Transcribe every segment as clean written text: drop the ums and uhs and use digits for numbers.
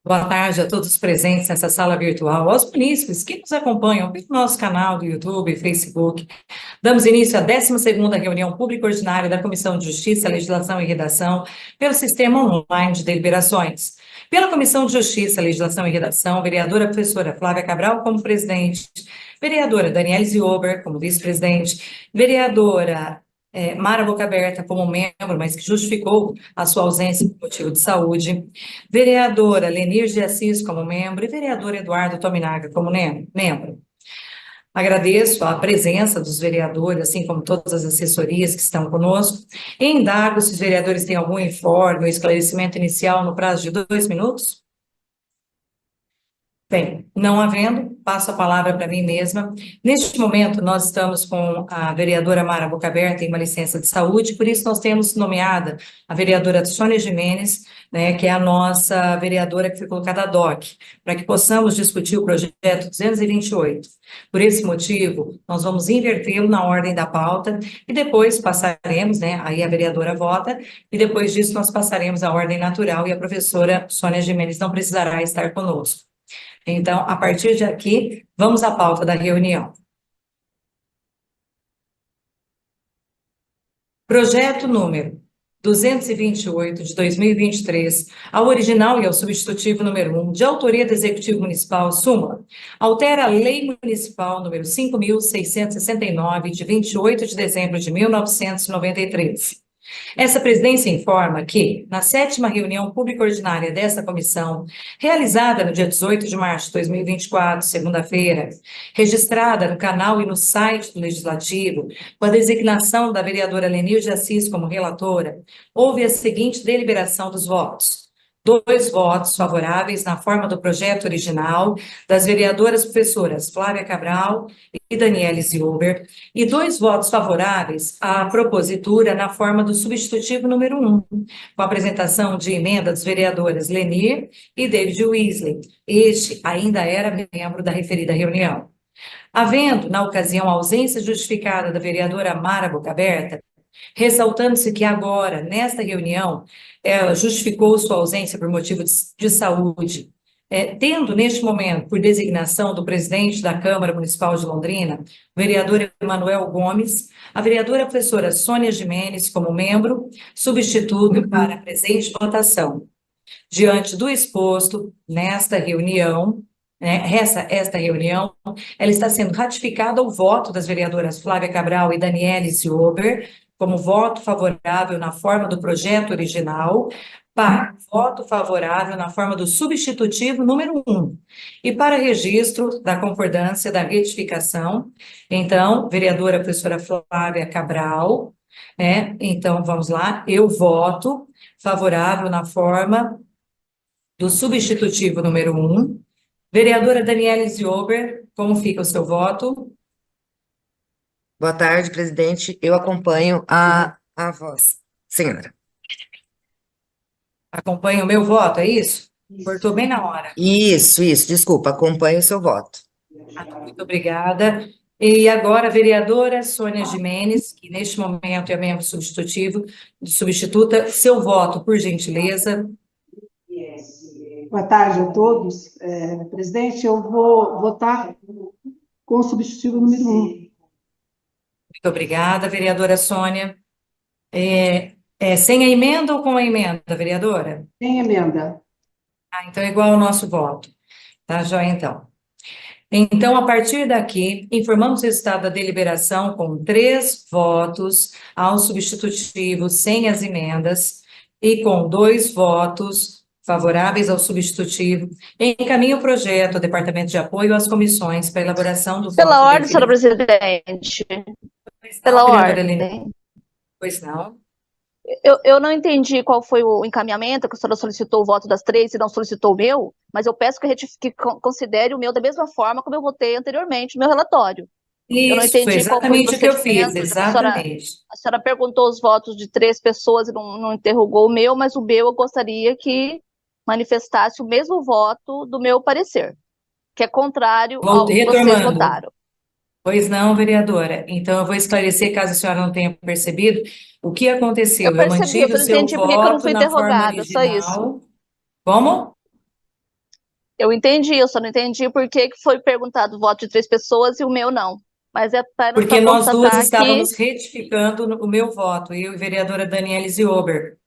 Boa tarde a todos os presentes nessa sala virtual, aos munícipes que nos acompanham pelo nosso canal do YouTube e Facebook. Damos início à 12ª reunião pública ordinária da Comissão de Justiça, Legislação e Redação, pelo sistema online de deliberações. Pela Comissão de Justiça, Legislação e Redação, vereadora professora Flávia Cabral como presidente, vereadora Daniele Ziober como vice-presidente, vereadora Mara Bocaberta como membro, mas que justificou a sua ausência por motivo de saúde, vereadora Lenir de Assis como membro e vereador Eduardo Tominaga como membro. Agradeço a presença dos vereadores, assim como todas as assessorias que estão conosco. E indago se os vereadores têm algum informe ou esclarecimento inicial no prazo de 2 minutos. Bem, não havendo, passo a palavra para mim mesma. Neste momento, nós estamos com a vereadora Mara Bocaberta em uma licença de saúde, por isso nós temos nomeada a vereadora Sônia Gimenez, né, que é a nossa vereadora que foi colocada ad hoc, para que possamos discutir o projeto 228. Por esse motivo, nós vamos invertê-lo na ordem da pauta e depois passaremos, né, aí a vereadora vota, e depois disso nós passaremos à ordem natural e a professora Sônia Gimenez não precisará estar conosco. Então, a partir de aqui, vamos à pauta da reunião. Projeto número 228 de 2023, ao original e ao substitutivo número 1, de autoria do Executivo Municipal, súmula, altera a Lei Municipal número 5.669, de 28 de dezembro de 1993. Essa presidência informa que, na 7ª reunião pública ordinária desta comissão, realizada no dia 18 de março de 2024, segunda-feira, registrada no canal e no site do Legislativo, com a designação da vereadora Lenir de Assis como relatora, houve a seguinte deliberação dos votos. 2 votos favoráveis na forma do projeto original das vereadoras professoras Flávia Cabral e Daniele Ziober, e 2 votos favoráveis à propositura na forma do substitutivo número 1, com a apresentação de emenda dos vereadores Lenir e David Weasley. Este ainda era membro da referida reunião. Havendo, na ocasião, ausência justificada da vereadora Mara Bocaberta, ressaltando-se que agora, nesta reunião, ela justificou sua ausência por motivo de saúde, tendo, neste momento, por designação do presidente da Câmara Municipal de Londrina, o vereador Emanuel Gomes, a vereadora professora Sônia Gimenez como membro, substituto para a presente votação. Diante do exposto, nesta reunião, esta reunião, ela está sendo ratificada o voto das vereadoras Flávia Cabral e Daniele Ziober, como voto favorável na forma do projeto original, para voto favorável na forma do substitutivo número 1. E para registro da concordância da retificação, então, vereadora professora Flávia Cabral, então, vamos lá, eu voto favorável na forma do substitutivo número 1. Vereadora Daniele Ziober, como fica o seu voto? Boa tarde, presidente. Eu acompanho a voz, senhora. Acompanha o meu voto, é isso? Cortou bem na hora. Isso, desculpa, acompanho o seu voto. Muito obrigada. E agora, a vereadora Sônia Gimenez, que neste momento é membro substituta, seu voto, por gentileza. Boa tarde a todos. Presidente, eu vou votar com o substitutivo número 1. Muito obrigada, vereadora Sônia. Sem a emenda ou com a emenda, vereadora? Sem emenda. Então é igual ao nosso voto. Tá, joia, então. Então, a partir daqui, informamos o resultado da deliberação com 3 votos ao substitutivo sem as emendas e com 2 votos favoráveis ao substitutivo. Encaminho o projeto ao Departamento de Apoio às comissões para elaboração do Pela voto ordem, senhora presidente. Pela ordem. Pois não. Eu não entendi qual foi o encaminhamento, que a senhora solicitou o voto das 3 e não solicitou o meu, mas eu peço que considere o meu da mesma forma como eu votei anteriormente no meu relatório. Eu não Isso, foi entendi qual foi o exatamente o que eu fiz, procedimento. exatamente. A senhora perguntou os votos de 3 pessoas e não interrogou o meu, mas o meu eu gostaria que manifestasse o mesmo voto do meu parecer, que é contrário ao que vocês votaram. Pois não, vereadora. Então, eu vou esclarecer, caso a senhora não tenha percebido, o que aconteceu. Eu percebi, eu não entendi porque eu não fui interrogada, só isso. Como? Eu entendi, eu só não entendi por que que foi perguntado o voto de 3 pessoas e o meu não. Mas é para Porque nós duas constatar que estávamos retificando o meu voto, eu e a vereadora Daniele Ziober.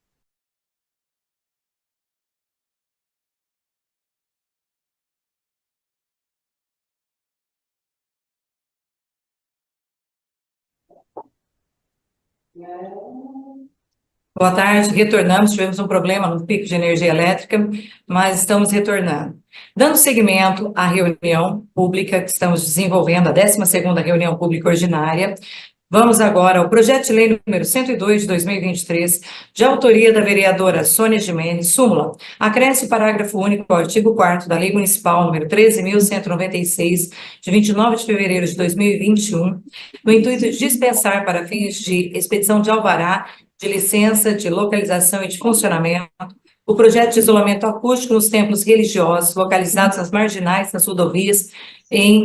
Boa tarde, retornamos, tivemos um problema no pico de energia elétrica, mas estamos retornando. Dando seguimento à reunião pública que estamos desenvolvendo, a 12ª reunião pública ordinária, vamos agora ao projeto de lei número 102 de 2023, de autoria da vereadora Sônia Gimenez, súmula. Acresce o parágrafo único ao artigo 4º da Lei Municipal número 13.196, de 29 de fevereiro de 2021, no intuito de dispensar para fins de expedição de alvará de licença de localização e de funcionamento, o projeto de isolamento acústico nos templos religiosos localizados nas marginais das rodovias em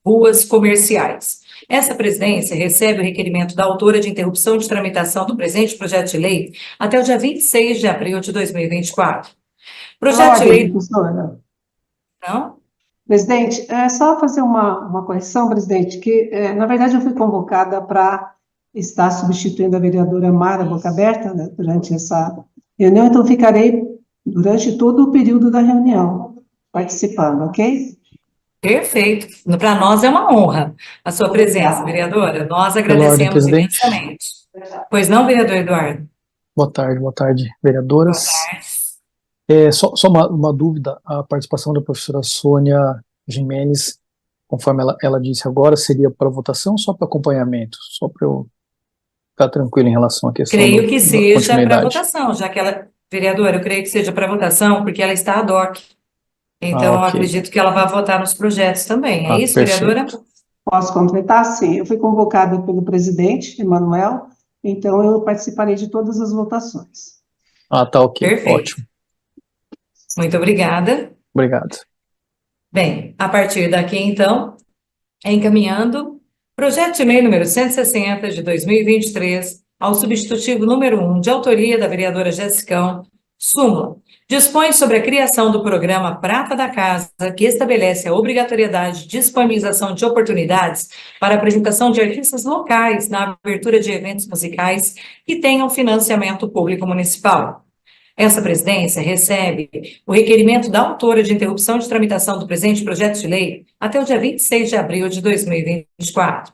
ruas comerciais. Essa presidência recebe o requerimento da autora de interrupção de tramitação do presente projeto de lei até o dia 26 de abril de 2024. Projeto de lei... professora. Não? Presidente, é só fazer uma correção, presidente, que, na verdade, eu fui convocada para estar substituindo a vereadora Mara Bocaberta, né, durante essa reunião, então ficarei durante todo o período da reunião participando, ok? Perfeito. Para nós é uma honra a sua presença, vereadora. Nós agradecemos presidente. imensamente. Pois não, vereador Eduardo? Boa tarde, veredoras. Boa tarde. Só uma dúvida, a participação da professora Sônia Gimenez, conforme ela disse agora, seria para votação ou só para acompanhamento? Só para eu ficar tranquilo em relação à questão Creio que da seja para continuidade. votação, já que ela, vereadora, eu creio que seja para votação, porque ela está ad hoc. Então, eu ok. acredito que ela vai votar nos projetos também. É isso, perfeito. vereadora? Posso completar? Sim, eu fui convocada pelo presidente, Emanuel, então eu participarei de todas as votações. Tá ok, Perfeito. ótimo. Muito obrigada. Obrigado. Bem, a partir daqui, então, encaminhando, projeto de lei número 160 de 2023, ao substitutivo número 1, de autoria da vereadora Jessicão, súmula. Dispõe sobre a criação do programa Prata da Casa, que estabelece a obrigatoriedade de disponibilização de oportunidades para a apresentação de artistas locais na abertura de eventos musicais que tenham financiamento público municipal. Essa presidência recebe o requerimento da autora de interrupção de tramitação do presente projeto de lei até o dia 26 de abril de 2024.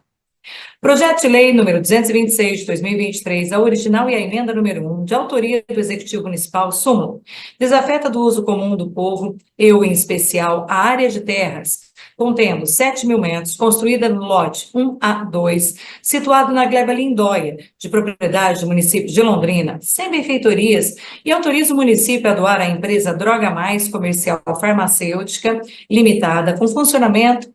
Projeto de lei número 226 de 2023, a original e a emenda número 1, de autoria do Executivo Municipal, súmula. Desafeta do uso comum do povo, eu em especial, a área de terras, contendo 7.000 metros, construída no lote 1A2, situado na gleba Lindóia, de propriedade do município de Londrina, sem benfeitorias, e autoriza o município a doar à empresa Droga Mais Comercial Farmacêutica Limitada, com fundamento,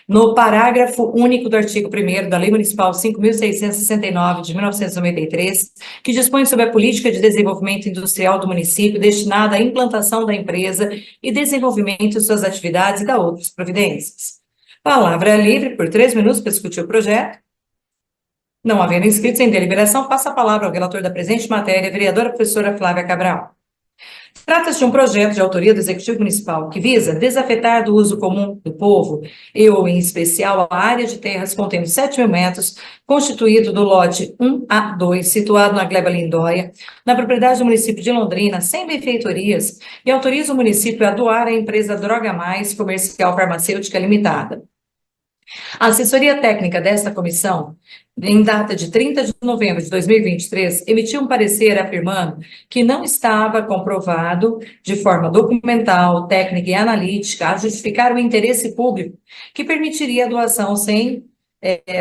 no parágrafo único do artigo 1º da Lei Municipal 5.669, de 1993, que dispõe sobre a política de desenvolvimento industrial do município destinada à implantação da empresa e desenvolvimento de suas atividades e da outras providências. Palavra livre por 3 minutos para discutir o projeto. Não havendo inscritos em deliberação, passa a palavra ao relator da presente matéria, vereadora professora Flávia Cabral. Trata-se de um projeto de autoria do Executivo Municipal que visa desafetar do uso comum do povo, em especial, a área de terras contendo 7.000 metros, constituído do lote 1A2, situado na gleba Lindóia, na propriedade do município de Londrina, sem benfeitorias, e autoriza o município a doar à empresa Droga Mais Comercial Farmacêutica Limitada. A assessoria técnica desta comissão, em data de 30 de novembro de 2023, emitiu um parecer afirmando que não estava comprovado, de forma documental, técnica e analítica, a justificar o interesse público que permitiria a doação sem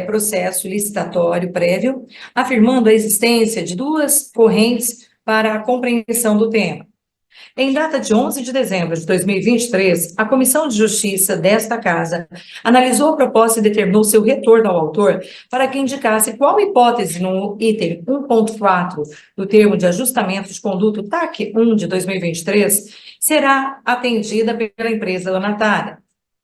processo licitatório prévio, afirmando a existência de 2 correntes para a compreensão do tema. Em data de 11 de dezembro de 2023, a Comissão de Justiça desta Casa analisou a proposta e determinou seu retorno ao autor para que indicasse qual hipótese no item 1.4 do termo de ajustamento de conduta TAC 1 de 2023 será atendida pela empresa donatária.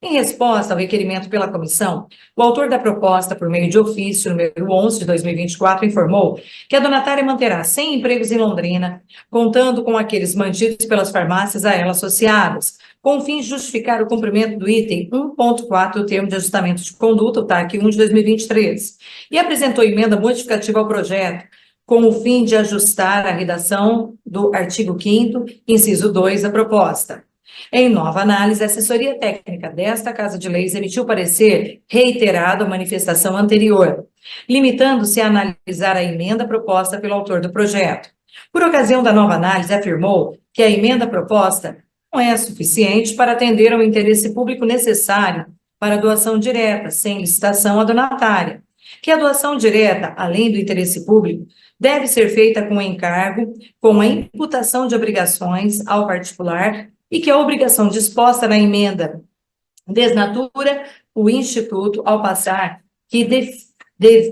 Em resposta ao requerimento pela comissão, o autor da proposta, por meio de ofício número 11 de 2024, informou que a donatária manterá 100 empregos em Londrina, contando com aqueles mantidos pelas farmácias a ela associadas, com o fim de justificar o cumprimento do item 1.4 do termo de ajustamento de conduta, o TAC 1 de 2023, e apresentou emenda modificativa ao projeto, com o fim de ajustar a redação do artigo 5º, inciso 2 da proposta. Em nova análise, a assessoria técnica desta Casa de Leis emitiu parecer reiterado à manifestação anterior, limitando-se a analisar a emenda proposta pelo autor do projeto. Por ocasião da nova análise, afirmou que a emenda proposta não é suficiente para atender ao interesse público necessário para a doação direta, sem licitação à donatária, que a doação direta, além do interesse público, deve ser feita com encargo, com a imputação de obrigações ao particular e que a obrigação disposta na emenda desnatura o Instituto ao passar que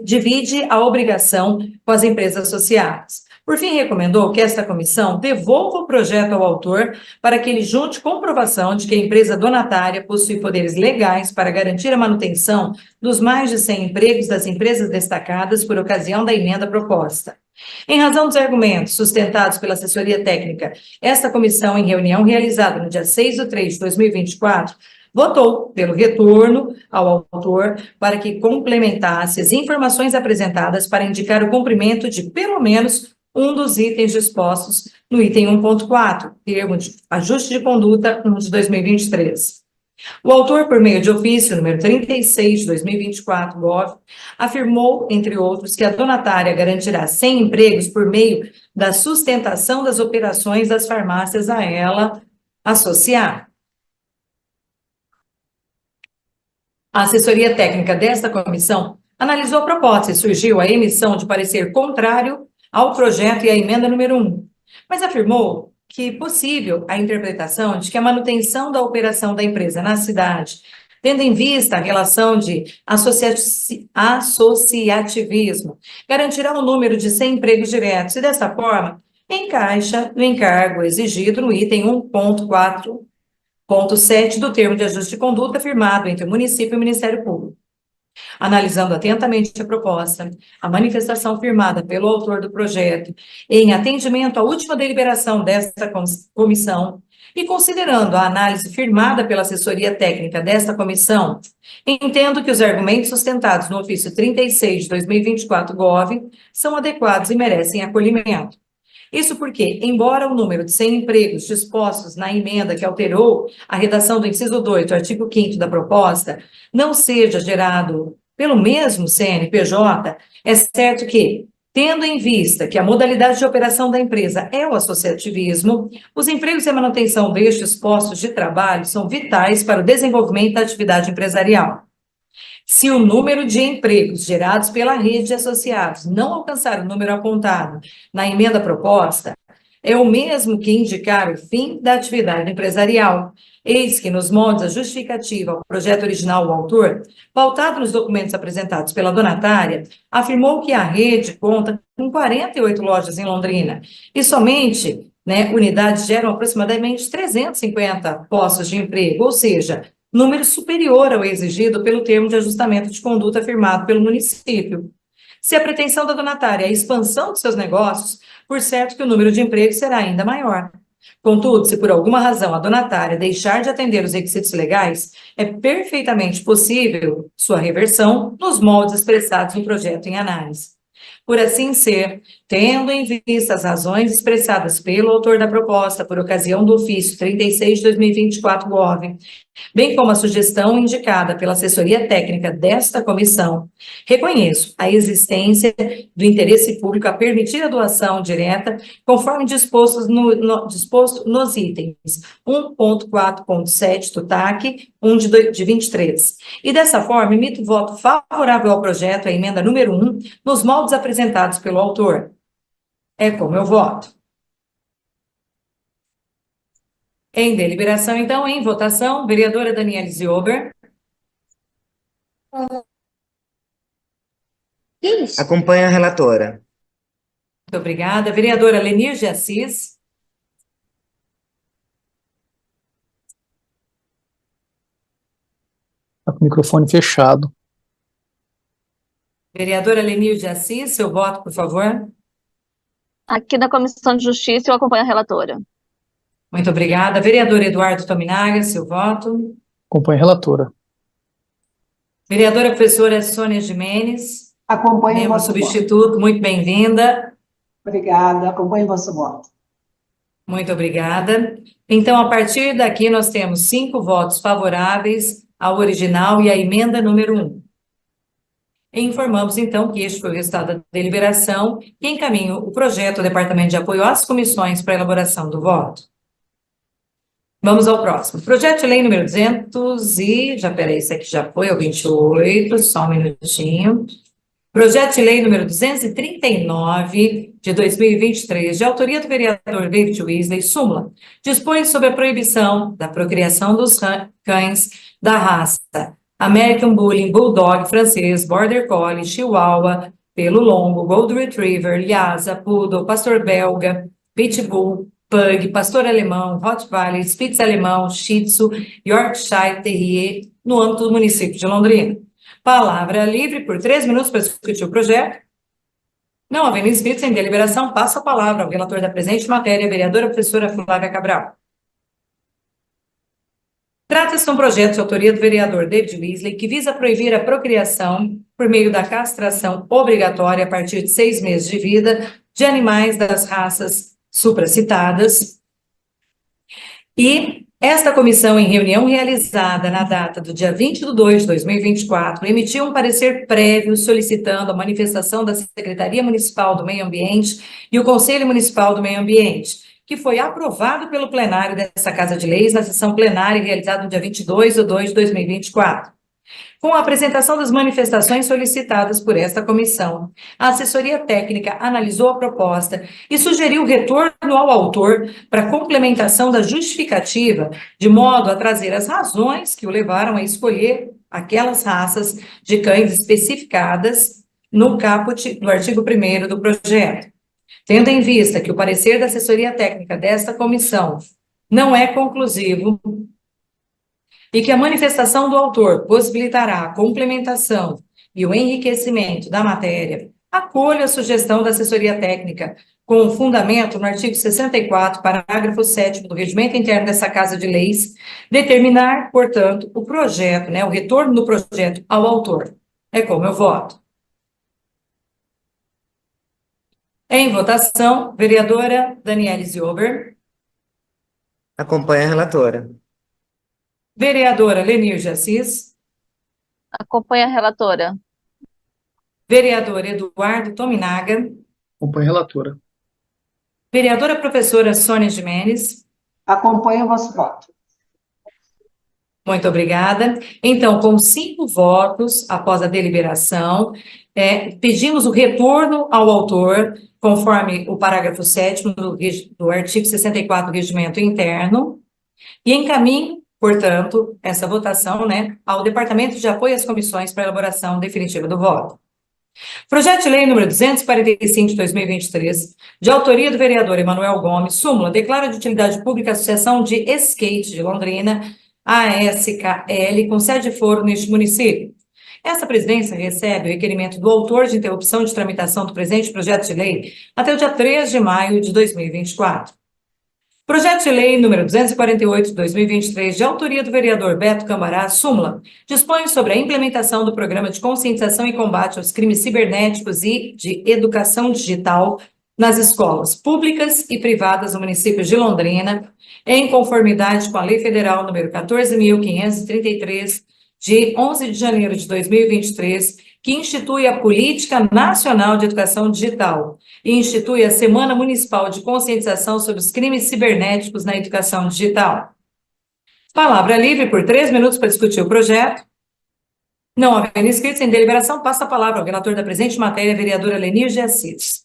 divide a obrigação com as empresas associadas. Por fim, recomendou que esta comissão devolva o projeto ao autor para que ele junte comprovação de que a empresa donatária possui poderes legais para garantir a manutenção dos mais de 100 empregos das empresas destacadas por ocasião da emenda proposta. Em razão dos argumentos sustentados pela assessoria técnica, esta comissão, em reunião realizada no dia 6/3 de 2024, votou pelo retorno ao autor para que complementasse as informações apresentadas para indicar o cumprimento de, pelo menos, um dos itens dispostos no item 1.4, termo de ajuste de conduta 1 de 2023. O autor, por meio de ofício número 36 de 2024, GOV, afirmou, entre outros, que a donatária garantirá 100 empregos por meio da sustentação das operações das farmácias a ela associar. A assessoria técnica desta comissão analisou a proposta e surgiu a emissão de parecer contrário ao projeto e à emenda número 1, mas afirmou que é possível a interpretação de que a manutenção da operação da empresa na cidade, tendo em vista a relação de associativismo, garantirá um número de 100 empregos diretos e, dessa forma, encaixa no encargo exigido no item 1.4.7 do termo de ajuste de conduta firmado entre o município e o Ministério Público. Analisando atentamente a proposta, a manifestação firmada pelo autor do projeto, em atendimento à última deliberação desta comissão, e considerando a análise firmada pela assessoria técnica desta comissão, entendo que os argumentos sustentados no ofício 36 de 2024 GOV são adequados e merecem acolhimento. Isso porque, embora o número de 100 empregos dispostos na emenda que alterou a redação do inciso 2 do artigo 5º da proposta não seja gerado pelo mesmo CNPJ, é certo que, tendo em vista que a modalidade de operação da empresa é o associativismo, os empregos e a manutenção destes postos de trabalho são vitais para o desenvolvimento da atividade empresarial. Se o número de empregos gerados pela rede de associados não alcançar o número apontado na emenda proposta, é o mesmo que indicar o fim da atividade empresarial. Eis que, nos moldes da justificativa ao projeto original, o autor, pautado nos documentos apresentados pela donatária, afirmou que a rede conta com 48 lojas em Londrina e somente, unidades geram aproximadamente 350 postos de emprego, ou seja, número superior ao exigido pelo termo de ajustamento de conduta firmado pelo município. Se a pretensão da donatária é a expansão de seus negócios, por certo que o número de empregos será ainda maior. Contudo, se por alguma razão a donatária deixar de atender os requisitos legais, é perfeitamente possível sua reversão nos moldes expressados no projeto em análise. Por assim ser, tendo em vista as razões expressadas pelo autor da proposta por ocasião do ofício 36 de 2024 GOV, bem como a sugestão indicada pela assessoria técnica desta comissão, reconheço a existência do interesse público a permitir a doação direta, conforme disposto nos itens 1.4.7 do TAC 1 de 23. E dessa forma, emito voto favorável ao projeto, a emenda número 1, nos moldes apresentados pelo autor. É como eu voto. Em deliberação, então, em votação, vereadora Daniele Ziober. Acompanho a relatora. Muito obrigada. Vereadora Lenir de Assis. Está com o microfone fechado. Vereadora Lenir de Assis, seu voto, por favor. Aqui na Comissão de Justiça, eu acompanho a relatora. Muito obrigada. Vereador Eduardo Tominaga, seu voto. Acompanho a relatora. Vereadora professora Sônia Gimenez, Acompanho o membro vosso voto. substituto, muito bem-vinda. Obrigada, acompanho o vosso voto. Muito obrigada. Então, a partir daqui, nós temos 5 votos favoráveis ao original e à emenda número 1. E informamos, então, que este foi o resultado da deliberação e encaminho o projeto ao Departamento de Apoio às Comissões para a elaboração do voto. Vamos ao próximo. Projeto de lei número 200 e... esse aqui já foi, é o 28, só um minutinho. Projeto de lei número 239, de 2023, de autoria do vereador David Weasley, súmula, dispõe sobre a proibição da procriação dos cães da raça American Bully, Bulldog, francês, Border Collie, Chihuahua, pelo longo, Golden Retriever, Lhasa, Poodle, Pastor Belga, Pitbull, Pug, Pastor Alemão, Rottweiler, Spitz Alemão, Shih Tzu, Yorkshire Terrier, no âmbito do município de Londrina. Palavra livre por 3 minutos para discutir o projeto. Não havendo inscritos em deliberação, passo a palavra ao relator da presente matéria, vereadora professora Flávia Cabral. Trata-se de um projeto de autoria do vereador David Weasley que visa proibir a procriação por meio da castração obrigatória a partir de 6 meses de vida de animais das raças supracitadas. E esta comissão, em reunião realizada na data do dia 20/2 de 2024, emitiu um parecer prévio solicitando a manifestação da Secretaria Municipal do Meio Ambiente e o Conselho Municipal do Meio Ambiente, que foi aprovado pelo plenário dessa Casa de Leis na sessão plenária realizada no dia 22/2 de 2024. Com a apresentação das manifestações solicitadas por esta comissão, a assessoria técnica analisou a proposta e sugeriu retorno ao autor para complementação da justificativa, de modo a trazer as razões que o levaram a escolher aquelas raças de cães especificadas no caput do artigo 1º do projeto. Tendo em vista que o parecer da assessoria técnica desta comissão não é conclusivo, e que a manifestação do autor possibilitará a complementação e o enriquecimento da matéria, acolho a sugestão da assessoria técnica, com fundamento no artigo 64, parágrafo 7º do Regimento Interno dessa Casa de Leis, determinar, portanto, o projeto, o retorno do projeto ao autor. É como eu voto. Em votação, vereadora Daniele Ziober. Acompanho a relatora. Vereadora Lenir de Assis. Acompanho a relatora. Vereador Eduardo Tominaga. Acompanho a relatora. Vereadora professora Sônia Gimenez. Acompanho o vosso voto. Muito obrigada. Então, com 5 votos após a deliberação, pedimos o retorno ao autor, conforme o parágrafo 7º do artigo 64 do Regimento Interno, e encaminho, portanto, essa votação, ao Departamento de Apoio às Comissões para a elaboração definitiva do voto. Projeto de lei número 245 de 2023, de autoria do vereador Emanuel Gomes, súmula, declara de utilidade pública a Associação de Skate de Londrina, ASKL, com sede e foro neste município. Essa presidência recebe o requerimento do autor de interrupção de tramitação do presente projeto de lei até o dia 3 de maio de 2024. Projeto de lei número 248 de 2023, de autoria do vereador Beto Cambará, súmula, dispõe sobre a implementação do programa de conscientização e combate aos crimes cibernéticos e de educação digital nas escolas públicas e privadas do município de Londrina, em conformidade com a Lei Federal número 14.533, de 11 de janeiro de 2023, que institui a Política Nacional de Educação Digital e institui a Semana Municipal de Conscientização sobre os Crimes Cibernéticos na Educação Digital. Palavra livre por 3 minutos para discutir o projeto. Não havendo inscritos em deliberação, passa a palavra ao relator da presente matéria, vereadora Lenir de Assis.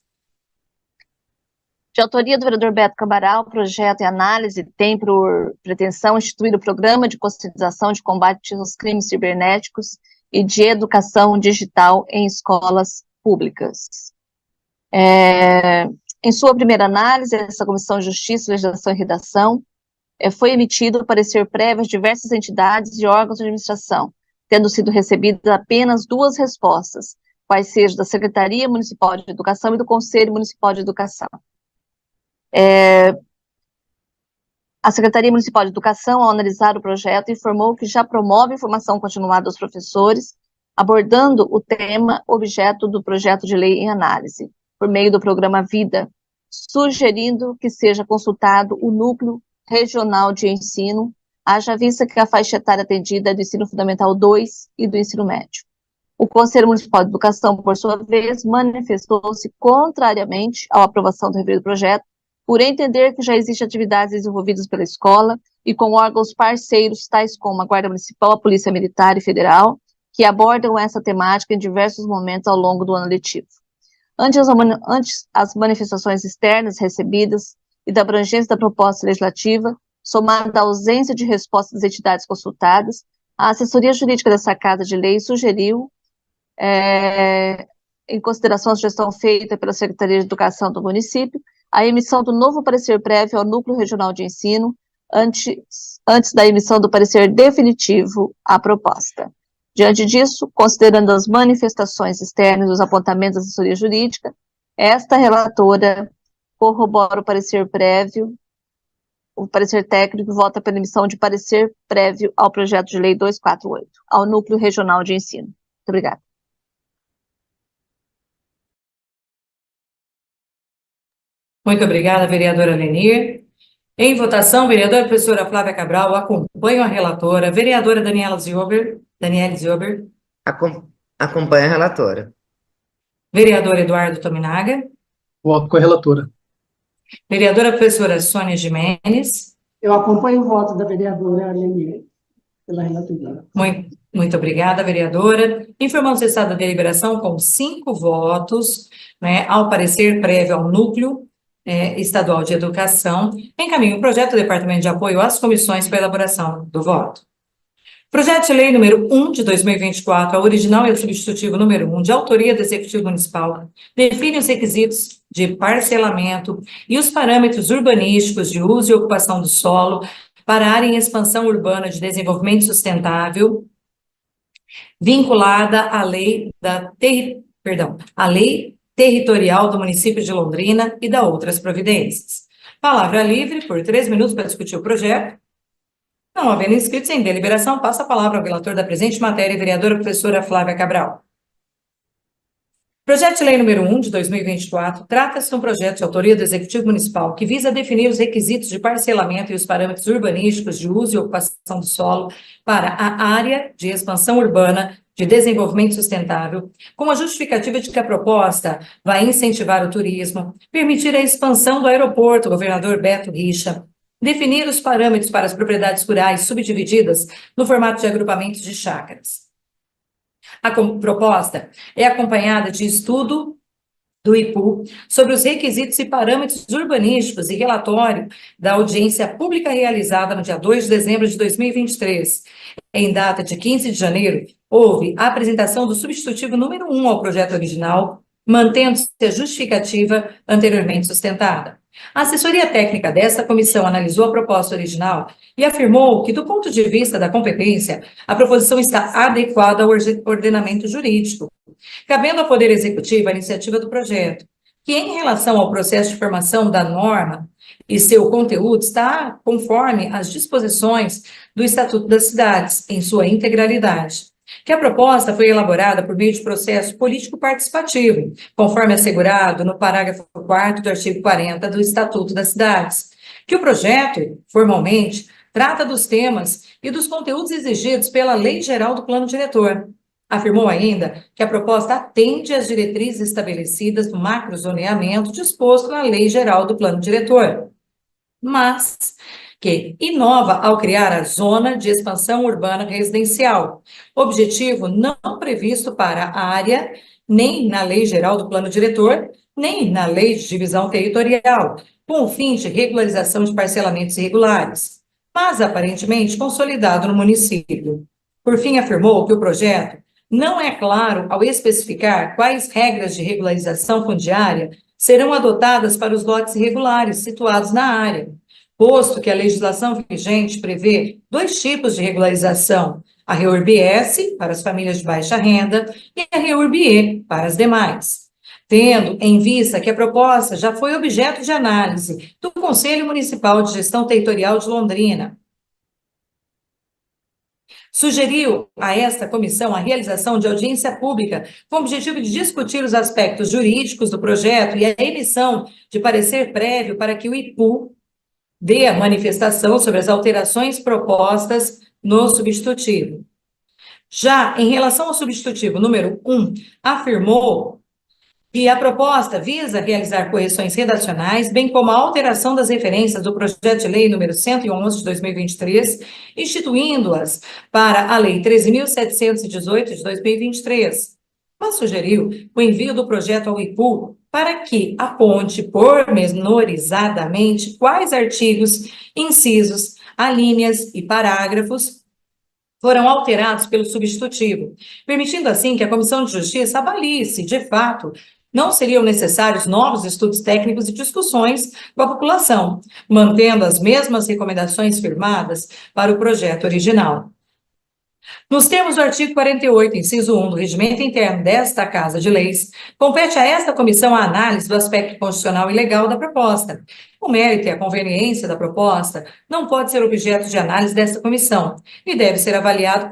De autoria do vereador Beto Cambará, o projeto em análise tem por pretensão instituir o Programa de Conscientização de Combate aos Crimes Cibernéticos e de Educação Digital em Escolas Públicas. Em sua primeira análise, essa Comissão de Justiça, Legislação e Redação foi emitido o parecer prévio às diversas entidades e órgãos de administração, tendo sido recebidas apenas 2 respostas, quais sejam da Secretaria Municipal de Educação e do Conselho Municipal de Educação. A Secretaria Municipal de Educação, ao analisar o projeto, informou que já promove informação continuada aos professores, abordando o tema objeto do projeto de lei em análise, por meio do programa Vida, sugerindo que seja consultado o Núcleo Regional de Ensino, haja vista que a faixa etária atendida é do Ensino Fundamental 2 e do Ensino Médio. O Conselho Municipal de Educação, por sua vez, manifestou-se contrariamente à aprovação do referido projeto, por entender que já existem atividades desenvolvidas pela escola e com órgãos parceiros, tais como a Guarda Municipal, a Polícia Militar e Federal, que abordam essa temática em diversos momentos ao longo do ano letivo. Ante as manifestações externas recebidas e da abrangência da proposta legislativa, somada à ausência de resposta das entidades consultadas, a assessoria jurídica dessa Casa de Lei sugeriu, em consideração à sugestão feita pela Secretaria de Educação do município, a emissão do novo parecer prévio ao Núcleo Regional de Ensino, antes da emissão do parecer definitivo à proposta. Diante disso, considerando as manifestações externas e os apontamentos da assessoria jurídica, esta relatora corrobora o parecer prévio, o parecer técnico, e vota pela emissão de parecer prévio ao projeto de lei 248, ao Núcleo Regional de Ensino. Muito obrigada. Muito obrigada, vereadora Lenir. Em votação, vereadora professora Flávia Cabral, acompanho a relatora. Vereadora Daniele Ziober. Acompanha a relatora. Vereador Eduardo Tominaga. Voto com a relatora. Vereadora professora Sônia Gimenez. Eu acompanho o voto da vereadora Lenir, pela relatoria. Muito obrigada, vereadora. Informamos o estado da deliberação com 5 votos, né, ao parecer prévio ao Núcleo Estadual de Educação. Encaminho o projeto do Departamento de Apoio às Comissões para elaboração do voto. Projeto de Lei número 1 de 2024, a original e o substitutivo número 1, de autoria do Executivo Municipal, define os requisitos de parcelamento e os parâmetros urbanísticos de uso e ocupação do solo para a área em expansão urbana de desenvolvimento sustentável, vinculada à lei à lei territorial do município de Londrina e da outras providências. Palavra livre por 3 minutos para discutir o projeto. Não havendo inscritos em deliberação, passa a palavra ao relator da presente matéria, vereadora professora Flávia Cabral. Projeto de Lei número 1 de 2024 trata-se de um projeto de autoria do Executivo Municipal que visa definir os requisitos de parcelamento e os parâmetros urbanísticos de uso e ocupação do solo para a área de expansão urbana de desenvolvimento sustentável, com a justificativa de que a proposta vai incentivar o turismo, permitir a expansão do aeroporto Governador Beto Richa, definir os parâmetros para as propriedades rurais subdivididas no formato de agrupamentos de chácaras. A proposta é acompanhada de estudo do IPU sobre os requisitos e parâmetros urbanísticos e relatório da audiência pública realizada no dia 2 de dezembro de 2023. Em data de 15 de janeiro, houve a apresentação do substitutivo número 1 ao projeto original, mantendo-se a justificativa anteriormente sustentada. A assessoria técnica desta comissão analisou a proposta original e afirmou que, do ponto de vista da competência, a proposição está adequada ao ordenamento jurídico, cabendo ao Poder Executivo a iniciativa do projeto, que, em relação ao processo de formação da norma e seu conteúdo, está conforme as disposições do Estatuto das Cidades, em sua integralidade. Que a proposta foi elaborada por meio de processo político participativo, conforme assegurado no parágrafo 4º do artigo 40 do Estatuto das Cidades, que o projeto, formalmente, trata dos temas e dos conteúdos exigidos pela Lei Geral do Plano Diretor. Afirmou ainda que a proposta atende às diretrizes estabelecidas no macrozoneamento disposto na Lei Geral do Plano Diretor, mas que inova ao criar a Zona de Expansão Urbana Residencial, objetivo não previsto para a área, nem na Lei Geral do Plano Diretor, nem na Lei de Divisão Territorial, com o fim de regularização de parcelamentos irregulares, mas aparentemente consolidado no município. Por fim, afirmou que o projeto não é claro ao especificar quais regras de regularização fundiária serão adotadas para os lotes irregulares situados na área, posto que a legislação vigente prevê 2 tipos de regularização, a REURB-S para as famílias de baixa renda e a REURB-E para as demais, tendo em vista que a proposta já foi objeto de análise do Conselho Municipal de Gestão Territorial de Londrina. Sugeriu a esta comissão a realização de audiência pública com o objetivo de discutir os aspectos jurídicos do projeto e a emissão de parecer prévio para que o IPU dê a manifestação sobre as alterações propostas no substitutivo. Já em relação ao substitutivo número 1, afirmou que a proposta visa realizar correções redacionais, bem como a alteração das referências do projeto de lei número 111 de 2023, instituindo-as para a lei 13.718 de 2023, mas sugeriu o envio do projeto ao IPU para que aponte pormenorizadamente quais artigos, incisos, alíneas e parágrafos foram alterados pelo substitutivo, permitindo assim que a Comissão de Justiça avalie se, de fato, não seriam necessários novos estudos técnicos e discussões com a população, mantendo as mesmas recomendações firmadas para o projeto original. Nos termos do artigo 48, inciso 1 do Regimento Interno desta Casa de Leis, compete a esta comissão a análise do aspecto constitucional e legal da proposta. O mérito e a conveniência da proposta não pode ser objeto de análise desta comissão e deve ser avaliado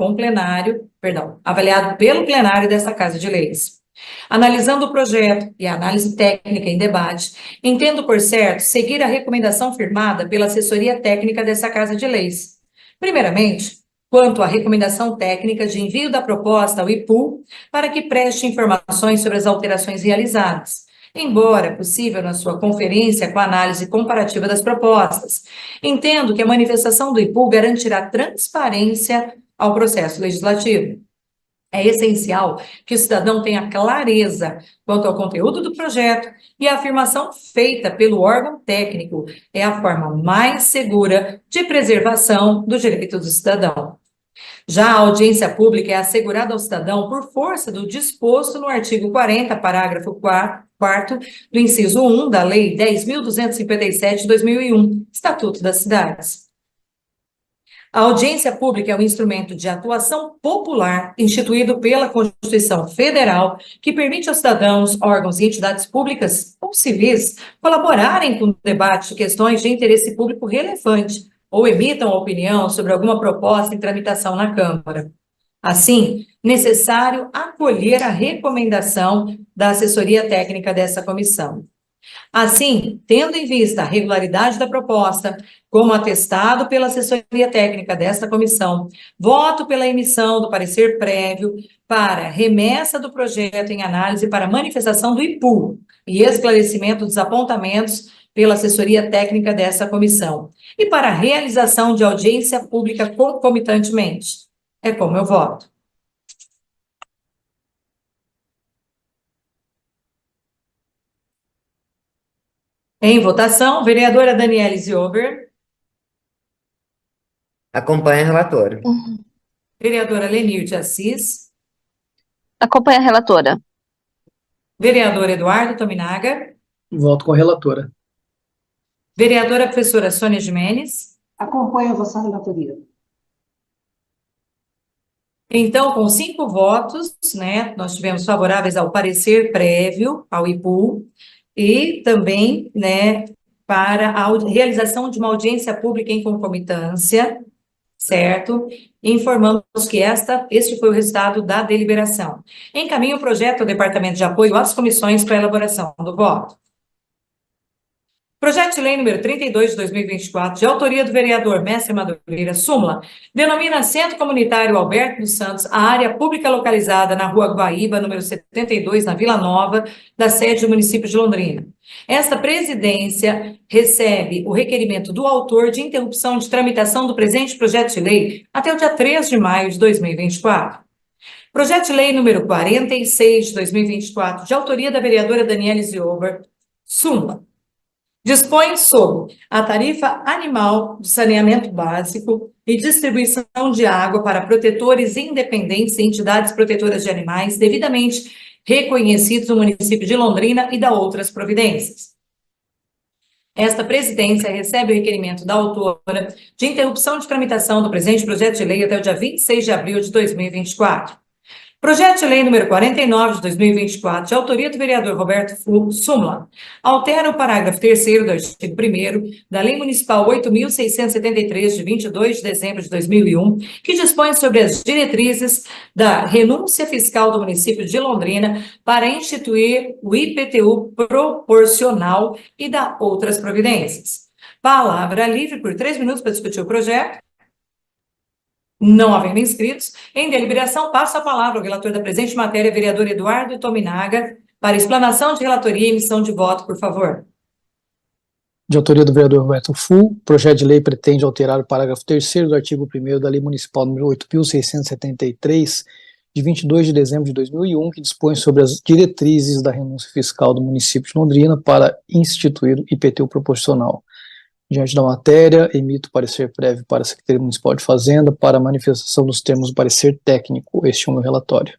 avaliado pelo plenário desta Casa de Leis. Analisando o projeto e a análise técnica em debate, entendo por certo seguir a recomendação firmada pela assessoria técnica dessa Casa de Leis. Primeiramente, quanto à recomendação técnica de envio da proposta ao IPU para que preste informações sobre as alterações realizadas, embora possível na sua conferência com a análise comparativa das propostas. Entendo que a manifestação do IPU garantirá transparência ao processo legislativo. É essencial que o cidadão tenha clareza quanto ao conteúdo do projeto e a afirmação feita pelo órgão técnico é a forma mais segura de preservação do direito do cidadão. Já a audiência pública é assegurada ao cidadão por força do disposto no artigo 40, parágrafo 4º do inciso 1 da Lei 10.257 de 2001, Estatuto das Cidades. A audiência pública é um instrumento de atuação popular instituído pela Constituição Federal que permite aos cidadãos, órgãos e entidades públicas ou civis colaborarem com o debate de questões de interesse público relevante ou emitam opinião sobre alguma proposta em tramitação na Câmara. Assim, necessário acolher a recomendação da assessoria técnica dessa comissão. Assim, tendo em vista a regularidade da proposta, como atestado pela assessoria técnica desta comissão, voto pela emissão do parecer prévio para remessa do projeto em análise para manifestação do IPU e esclarecimento dos apontamentos pela assessoria técnica dessa comissão e para a realização de audiência pública concomitantemente. É como eu voto. Em votação, vereadora Daniele Ziober. Acompanha a relatora. Vereadora Lenir de Assis. Acompanha a relatora. Vereador Eduardo Tominaga. Voto com a relatora. Vereadora professora Sônia Gimenez. Acompanha a vossa relatoria. Então, com 5 votos, né, nós tivemos favoráveis ao parecer prévio, ao IPU, e também, né, para a realização de uma audiência pública em concomitância, certo? Informamos que este foi o resultado da deliberação. Encaminho o projeto ao Departamento de Apoio às Comissões para a elaboração do voto. Projeto de lei número 32 de 2024, de autoria do vereador Mestre Madureira, súmula, denomina Centro Comunitário Alberto dos Santos a área pública localizada na Rua Guaíba, número 72, na Vila Nova, da sede do município de Londrina. Esta presidência recebe o requerimento do autor de interrupção de tramitação do presente projeto de lei até o dia 3 de maio de 2024. Projeto de lei número 46 de 2024, de autoria da vereadora Daniele Ziober, súmula. Dispõe sobre a tarifa animal de saneamento básico e distribuição de água para protetores independentes e entidades protetoras de animais devidamente reconhecidos no município de Londrina e da outras providências. esta presidência recebe o requerimento da autora de interrupção de tramitação do presente projeto de lei até o dia 26 de abril de 2024. Projeto de lei número 49 de 2024, de autoria do vereador Roberto Súmula, altera o parágrafo 3º do artigo 1º da Lei Municipal 8.673, de 22 de dezembro de 2001, que dispõe sobre as diretrizes da renúncia fiscal do município de Londrina para instituir o IPTU proporcional e da outras providências. Palavra livre por 3 minutos para discutir o projeto. Não havendo inscritos, em deliberação, passo a palavra ao relator da presente matéria, vereador Eduardo Tominaga, para explanação de relatoria e emissão de voto, por favor. De autoria do vereador Roberto o projeto de lei pretende alterar o parágrafo 3º do artigo 1º da Lei Municipal número 8.673, de 22 de dezembro de 2001, que dispõe sobre as diretrizes da renúncia fiscal do município de Londrina para instituir o IPTU proporcional. Diante da matéria, emito parecer prévio para a Secretaria Municipal de Fazenda para a manifestação dos termos do parecer técnico. Este é o meu relatório.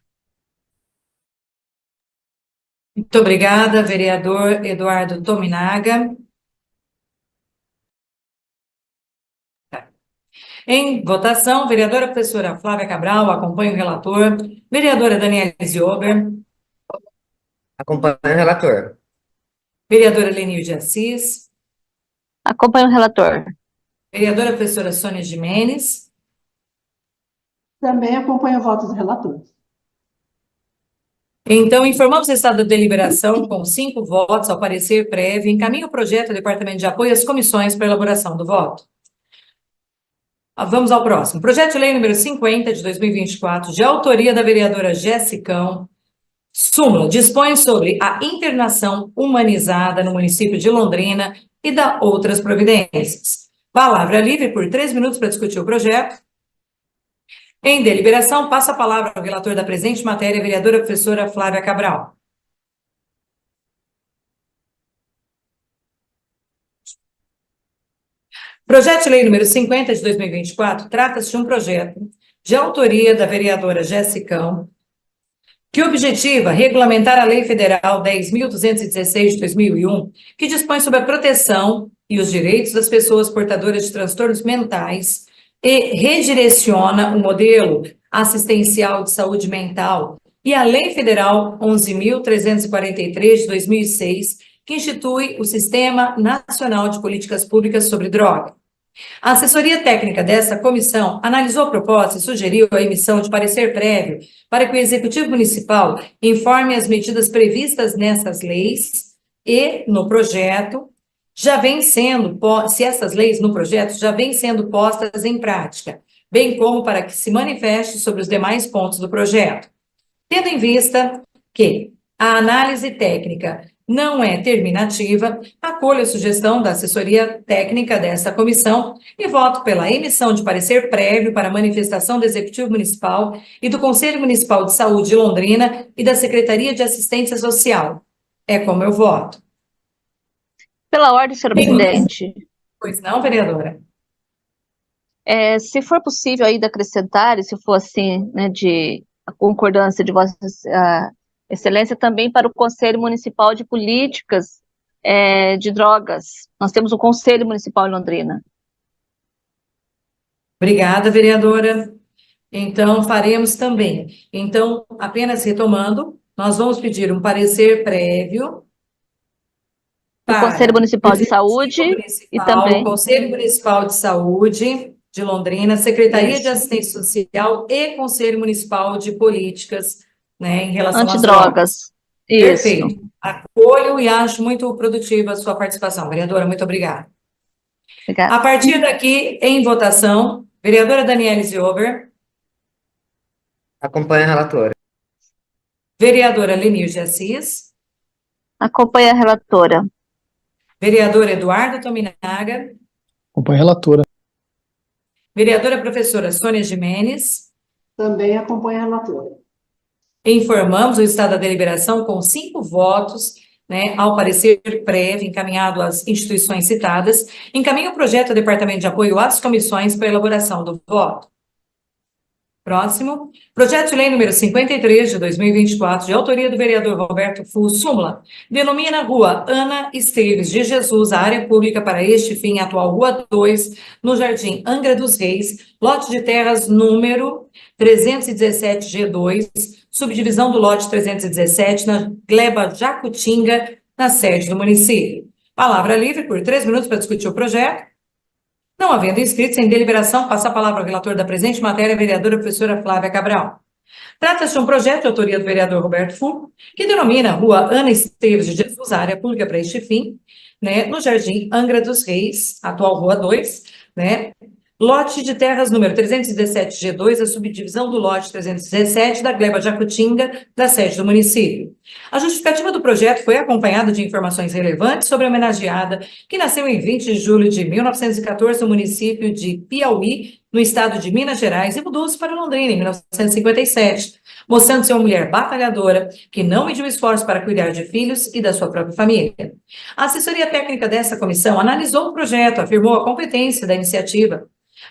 Muito obrigada, vereador Eduardo Tominaga. Em votação, vereadora professora Flávia Cabral, acompanha o relator. Vereadora Daniela Ziober. Acompanha o relator. Vereadora Lenir de Assis. Acompanho o relator. Vereadora professora Sônia Gimenez. Também acompanho o voto do relator. Então, informamos o estado da deliberação com 5 votos ao parecer prévio. Encaminha o projeto ao Departamento de Apoio às comissões para elaboração do voto. Vamos ao próximo. Projeto de lei número 50 de 2024, de autoria da vereadora Jessicão. Súmula dispõe sobre a internação humanizada no município de Londrina e da outras providências. Palavra livre por 3 minutos para discutir o projeto. Em deliberação, passo a palavra ao relator da presente matéria, vereadora professora Flávia Cabral. Projeto de lei número 50 de 2024 trata-se de um projeto de autoria da vereadora Jessicão, que objetiva regulamentar a Lei Federal 10.216 de 2001, que dispõe sobre a proteção e os direitos das pessoas portadoras de transtornos mentais e redireciona o modelo assistencial de saúde mental, e a Lei Federal 11.343 de 2006, que institui o Sistema Nacional de Políticas Públicas sobre Droga. A assessoria técnica dessa comissão analisou a proposta e sugeriu a emissão de parecer prévio para que o Executivo Municipal informe as medidas previstas nessas leis e no projeto já vêm sendo, se essas leis no projeto já vêm sendo postas em prática, bem como para que se manifeste sobre os demais pontos do projeto. Tendo em vista que a análise técnica não é terminativa, acolho a sugestão da assessoria técnica dessa comissão e voto pela emissão de parecer prévio para manifestação do Executivo Municipal e do Conselho Municipal de Saúde de Londrina e da Secretaria de Assistência Social. É como eu voto. Pela ordem, senhora presidente. Pois não, vereadora? Se for possível ainda acrescentar, e se for assim, né, de a concordância de Vossa Excelência, também para o Conselho Municipal de Políticas de Drogas. Nós temos o Conselho Municipal em Londrina. Obrigada, vereadora. Então, faremos também. Então, apenas retomando, nós vamos pedir um parecer prévio O Conselho Municipal de Saúde e também o Conselho Municipal de Saúde de Londrina, Secretaria de Assistência Social e Conselho Municipal de Políticas, né, em relação às drogas. Isso. Perfeito. Acolho e acho muito produtiva a sua participação. Vereadora, muito obrigada. Obrigada. A partir daqui, em votação, vereadora Daniela Ziober. Acompanha a relatora. Vereadora Lenir de Assis. Acompanha a relatora. Vereador Eduardo Tominaga. Acompanha a relatora. Vereadora professora Sônia Gimenez. Também acompanho a relatora. Informamos o estado da deliberação com 5 votos, né, ao parecer prévio encaminhado às instituições citadas. Encaminha o projeto ao Departamento de Apoio às comissões para elaboração do voto. Próximo. Projeto de lei número 53 de 2024, de autoria do vereador Roberto Fu, súmula. Denomina Rua Ana Esteves de Jesus a área pública para este fim, atual Rua 2, no Jardim Angra dos Reis, lote de terras número 317G2, subdivisão do lote 317, na Gleba Jacutinga, na sede do município. Palavra livre por 3 minutos para discutir o projeto. Não havendo inscritos em deliberação, passa a palavra ao relator da presente matéria, a vereadora professora Flávia Cabral. Trata-se de um projeto de autoria do vereador Roberto Fu, que denomina Rua Ana Esteves de Jesus, a área pública para este fim, né, no Jardim Angra dos Reis, atual Rua 2, né, lote de terras número 317G2, a subdivisão do lote 317 da Gleba Jacutinga, da sede do município. A justificativa do projeto foi acompanhada de informações relevantes sobre a homenageada, que nasceu em 20 de julho de 1914 no município de Piauí, no estado de Minas Gerais, e mudou-se para Londrina em 1957, mostrando ser uma mulher batalhadora, que não mediu esforço para cuidar de filhos e da sua própria família. A assessoria técnica dessa comissão analisou o projeto, afirmou a competência da iniciativa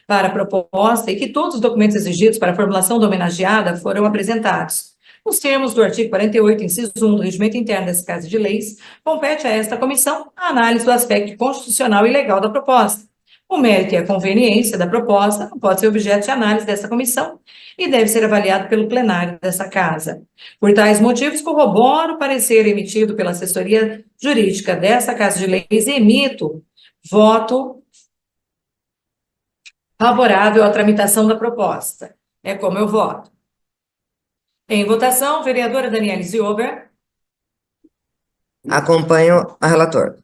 para a proposta e que todos os documentos exigidos para a formulação da homenageada foram apresentados. Nos termos do artigo 48, inciso 1 do Regimento Interno dessa Casa de Leis, compete a esta comissão a análise do aspecto constitucional e legal da proposta. O mérito e a conveniência da proposta não pode ser objeto de análise dessa comissão e deve ser avaliado pelo plenário dessa Casa. Por tais motivos, corroboro o parecer emitido pela assessoria jurídica dessa Casa de Leis e emito voto favorável à tramitação da proposta. É como eu voto. Em votação, vereadora Daniele Ziober. Acompanho a relator.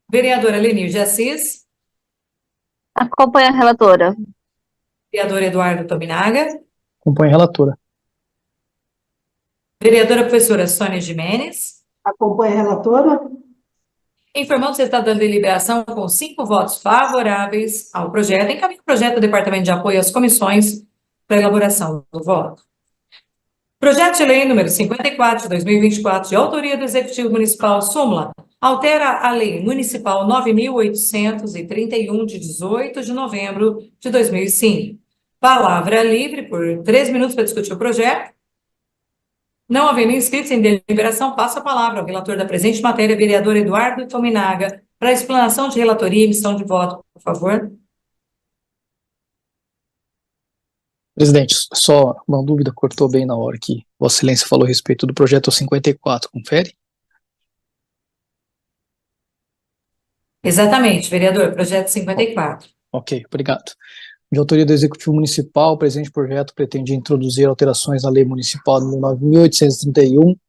Vereadora Lenir de Assis. Acompanha a relatora. Vereador Eduardo Tominaga. Acompanho a relatora. Vereadora professora Sônia Gimenez. Acompanha a relatora. Informando que você está dando deliberação com 5 votos favoráveis ao projeto. Encaminha o projeto do Departamento de Apoio às Comissões para elaboração do voto. Projeto de lei número 54 de 2024, de autoria do Executivo Municipal, súmula, altera a Lei Municipal 9.831, de 18 de novembro de 2005. Palavra livre por 3 minutos para discutir o projeto. Não havendo inscritos em deliberação, passo a palavra ao relator da presente matéria, vereador Eduardo Tominaga, para a explanação de relatoria e emissão de voto, por favor. Presidente, só uma dúvida, cortou bem na hora que Vossa Excelência falou a respeito do projeto 54, confere? Exatamente, vereador, projeto 54. Ok, obrigado. De autoria do Executivo Municipal, o presente projeto pretende introduzir alterações na Lei Municipal nº 9.831,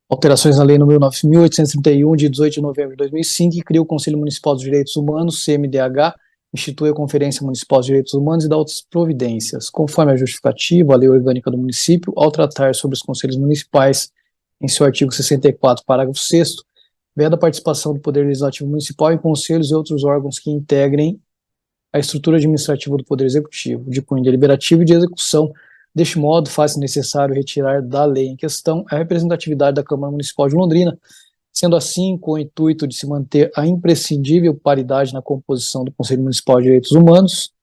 alterações na Lei nº 9.831, de 18 de novembro de 2005, que cria o Conselho Municipal dos Direitos Humanos, CMDH, institui a Conferência Municipal dos Direitos Humanos e dá outras providências. Conforme a justificativa, a Lei Orgânica do Município, ao tratar sobre os Conselhos Municipais, em seu artigo 64, parágrafo 6º, veda a participação do Poder Legislativo Municipal em conselhos e outros órgãos que integrem a estrutura administrativa do Poder Executivo, de cunho deliberativo e de execução. Deste modo, faz-se necessário retirar da lei em questão a representatividade da Câmara Municipal de Londrina, sendo assim, com o intuito de se manter a imprescindível paridade na composição do Conselho Municipal de Direitos Humanos,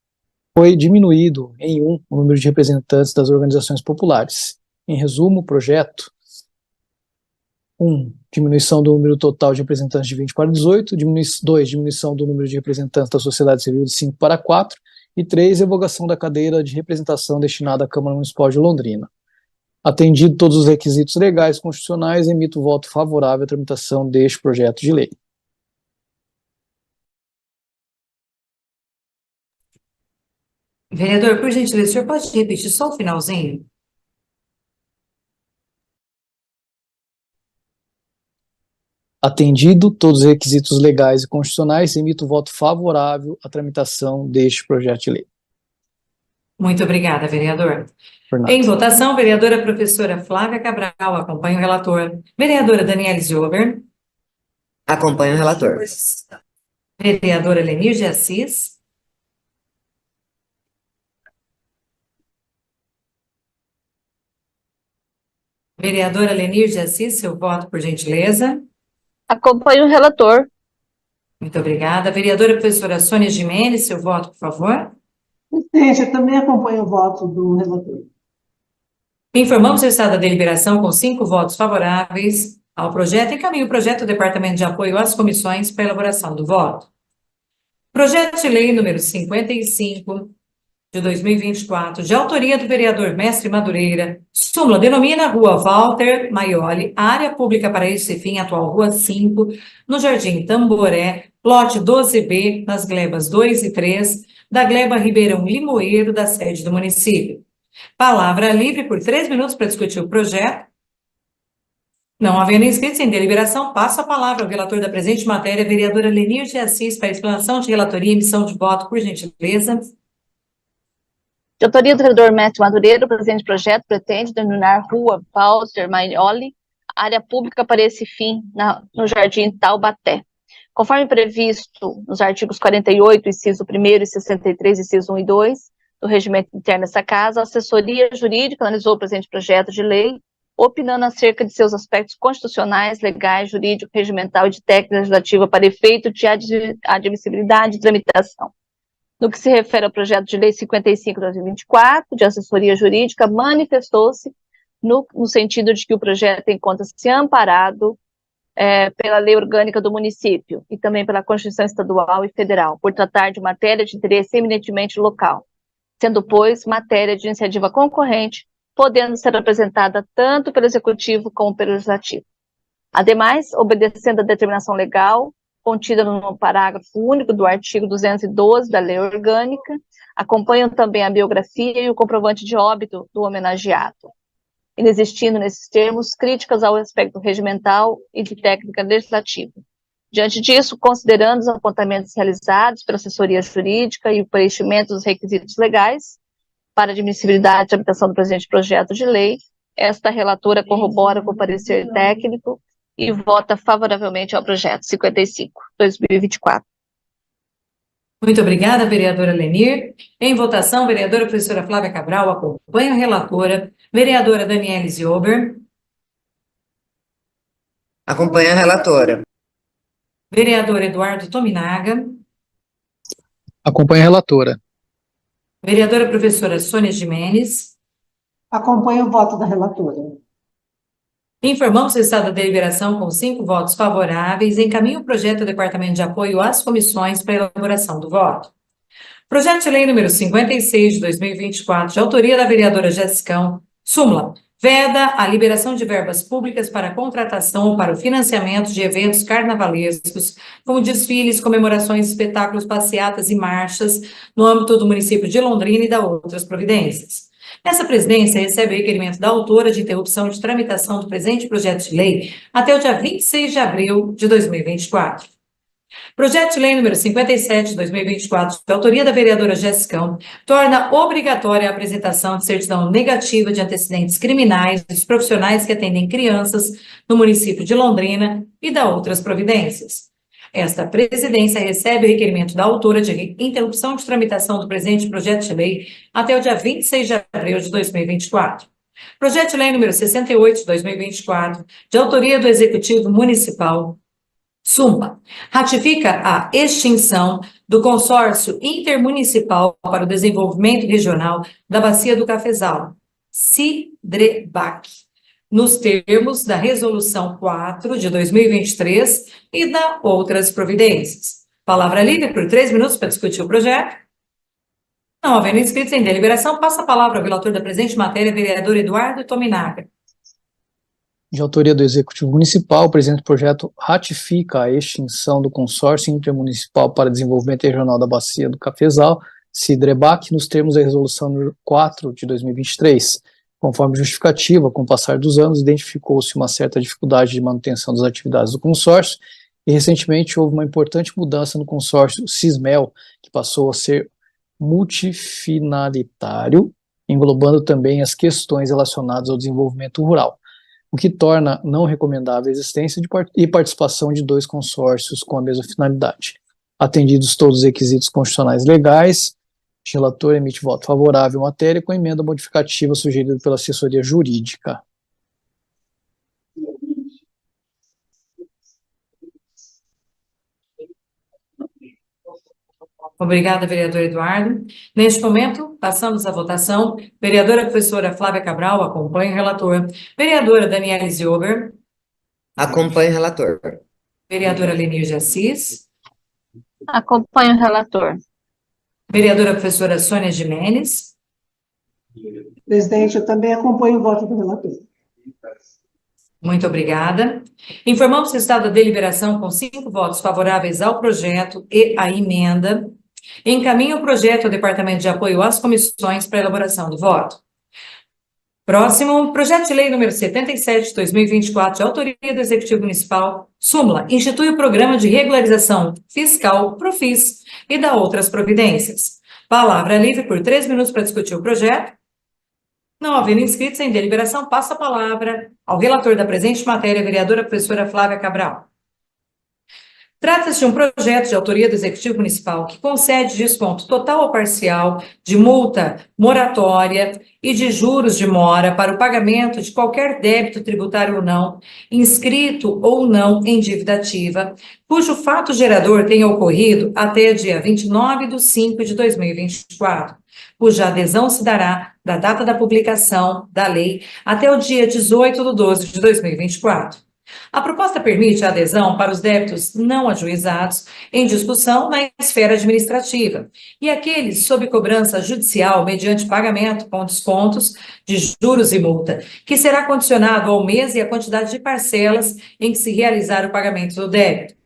foi diminuído em 1 o número de representantes das organizações populares. Em resumo, o projeto: 1. Diminuição do número total de representantes de 20 para 18, 2. Diminuição do número de representantes da sociedade civil de 5 para 4, e 3. Revogação da cadeira de representação destinada à Câmara Municipal de Londrina. Atendido todos os requisitos legais e constitucionais, emito voto favorável à tramitação deste projeto de lei. Vereador, por gentileza, o senhor pode repetir só o finalzinho? Atendido todos os requisitos legais e constitucionais, emito voto favorável à tramitação deste projeto de lei. Muito obrigada, vereador. Por nada. Em votação, vereadora professora Flávia Cabral, acompanha o relator. Vereadora Daniele Ziober. Acompanho o relator. Vereadora Lenir de Assis. Vereadora Lenir de Assis, seu voto, por gentileza. Acompanho o relator. Muito obrigada. Vereadora professora Sônia Gimenez, seu voto, por favor. Presidente, eu também acompanho o voto do relator. Informamos o estado da deliberação com 5 votos favoráveis ao projeto e encaminho o projeto do Departamento de Apoio às Comissões para elaboração do voto. Projeto de lei número 55 de 2024, de autoria do vereador Mestre Madureira, súmula denomina Rua Walter Maioli, área pública para esse fim, atual Rua 5, no Jardim Tamboré, lote 12B, nas glebas 2 e 3, da gleba Ribeirão Limoeiro, da sede do município. Palavra livre por 3 minutos para discutir o projeto. Não havendo inscritos em deliberação, passo a palavra ao relator da presente matéria, vereadora Lenir de Assis, para explanação de relatoria e emissão de voto, por gentileza. De autoria do vereador Mestre Madureira, o presente projeto pretende denominar Rua Walter Maioli, área pública para esse fim, no Jardim Taubaté. Conforme previsto nos artigos 48, inciso 1º e 63, inciso 1 e 2, do regimento interno dessa casa, a assessoria jurídica analisou o presente projeto de lei, opinando acerca de seus aspectos constitucionais, legais, jurídico, regimental e de técnica legislativa para efeito de admissibilidade e tramitação. No que se refere ao projeto de lei 55/2024, de assessoria jurídica, manifestou-se no sentido de que o projeto encontra-se amparado pela lei orgânica do município e também pela Constituição Estadual e Federal, por tratar de matéria de interesse eminentemente local, sendo, pois, matéria de iniciativa concorrente, podendo ser apresentada tanto pelo Executivo como pelo Legislativo. Ademais, obedecendo à determinação legal contida no parágrafo único do artigo 212 da Lei Orgânica, acompanham também a biografia e o comprovante de óbito do homenageado, inexistindo nesses termos críticas ao aspecto regimental e de técnica legislativa. Diante disso, considerando os apontamentos realizados pela assessoria jurídica e o preenchimento dos requisitos legais para admissibilidade e tramitação do presente projeto de lei, esta relatora corrobora com o parecer técnico e vota favoravelmente ao projeto 55/2024. Muito obrigada, vereadora Lenir. Em votação, vereadora professora Flávia Cabral acompanha a relatora, vereadora Daniele Ziober, Acompanho a relatora. vereador Eduardo Tominaga, Acompanho a relatora. vereadora professora Sônia Gimenez. Acompanho o voto da relatora. Informamos o estado da deliberação com 5 votos favoráveis. Encaminho o projeto do Departamento de Apoio às Comissões para elaboração do voto. Projeto de lei número 56 de 2024, de autoria da vereadora Jessicão, súmula, veda a liberação de verbas públicas para a contratação ou para o financiamento de eventos carnavalescos, como desfiles, comemorações, espetáculos, passeatas e marchas, no âmbito do município de Londrina e da outras providências. Essa presidência recebe o requerimento da autora de interrupção de tramitação do presente projeto de lei até o dia 26 de abril de 2024. Projeto de lei número 57 de 2024, de autoria da vereadora Jessicão, torna obrigatória a apresentação de certidão negativa de antecedentes criminais dos profissionais que atendem crianças no município de Londrina e da outras providências. Esta presidência recebe o requerimento da autora de interrupção de tramitação do presente projeto de lei até o dia 26 de abril de 2024. Projeto de lei número 68 de 2024, de autoria do Executivo Municipal, súmula, ratifica a extinção do Consórcio Intermunicipal para o Desenvolvimento Regional da Bacia do Cafezal, CIDREBAC, nos termos da Resolução 4 de 2023 e da outras providências. Palavra livre por 3 minutos para discutir o projeto. Não havendo inscritos em deliberação, passa a palavra ao relator da presente matéria, vereador Eduardo Tominaga. De autoria do Executivo Municipal, o presente projeto ratifica a extinção do Consórcio Intermunicipal para Desenvolvimento Regional da Bacia do Cafezal, CIDREBAC, nos termos da Resolução número 4 de 2023. Conforme justificativa, com o passar dos anos, identificou-se uma certa dificuldade de manutenção das atividades do consórcio e, recentemente, houve uma importante mudança no consórcio CISMEL, que passou a ser multifinalitário, englobando também as questões relacionadas ao desenvolvimento rural, o que torna não recomendável a existência e participação de 2 consórcios com a mesma finalidade. Atendidos todos os requisitos constitucionais legais, o relator emite voto favorável à matéria com emenda modificativa sugerida pela assessoria jurídica. Obrigada, vereador Eduardo. Neste momento, passamos à votação. Vereadora professora Flávia Cabral, acompanha o relator. Vereadora Daniela Ziober. Acompanho o relator. Vereadora Lenir de Assis. Acompanho o relator. Vereadora professora Sônia Gimenez. Presidente, eu também acompanho o voto do relator. Muito obrigada. Informamos o resultado da deliberação com 5 votos favoráveis ao projeto e à emenda. Encaminho o projeto ao Departamento de Apoio às Comissões para elaboração do voto. Próximo, projeto de lei número 77 de 2024, de autoria do Executivo Municipal, súmula, institui o Programa de Regularização Fiscal, PROFIS, e dá outras providências. Palavra livre por 3 minutos para discutir o projeto. Não havendo inscritos em deliberação, passo a palavra ao relator da presente matéria, vereadora professora Flávia Cabral. Trata-se de um projeto de autoria do Executivo Municipal que concede desconto total ou parcial de multa moratória e de juros de mora para o pagamento de qualquer débito tributário ou não, inscrito ou não em dívida ativa, cujo fato gerador tenha ocorrido até dia 29/5/2024, cuja adesão se dará da data da publicação da lei até o dia 18/12/2024. A proposta permite a adesão para os débitos não ajuizados em discussão na esfera administrativa e aqueles sob cobrança judicial mediante pagamento com descontos de juros e multa, que será condicionado ao mês e à quantidade de parcelas em que se realizar o pagamento do débito.